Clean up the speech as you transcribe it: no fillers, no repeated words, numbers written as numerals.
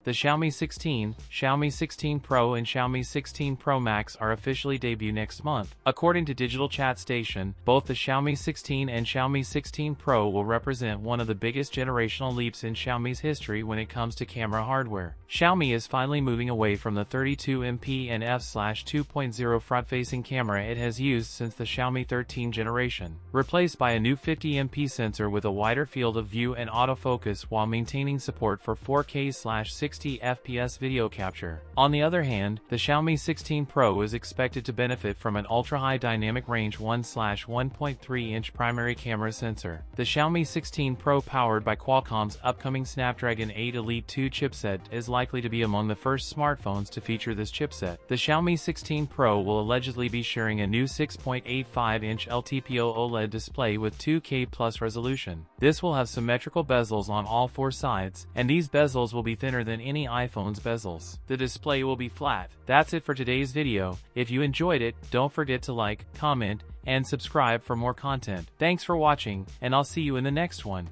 The Xiaomi 16, Xiaomi 16 Pro and Xiaomi 16 Pro Max are officially debut next month. According to Digital Chat Station, both the Xiaomi 16 and Xiaomi 16 Pro will represent one of the biggest generational leaps in Xiaomi's history when it comes to camera hardware. Xiaomi is finally moving away from the 32MP and f/2.0 front-facing camera it has used since the Xiaomi 13 generation, replaced by a new 50MP sensor with a wider field of view and autofocus while maintaining support for 4K/60fps video capture. On the other hand, the Xiaomi 16 Pro is expected to benefit from an ultra-high dynamic range 1/1.3-inch primary camera sensor. The Xiaomi 16 Pro, powered by Qualcomm's upcoming Snapdragon 8 Elite 2 chipset, is likely to be among the first smartphones to feature this chipset. The Xiaomi 16 Pro will allegedly be sharing a new 6.85-inch LTPO OLED display with 2K+ resolution. This will have symmetrical bezels on all four sides, and these bezels will be thinner than any iPhone's bezels. The display will be flat. That's it for today's video. If you enjoyed it, don't forget to like, comment, and subscribe for more content. Thanks for watching, and I'll see you in the next one.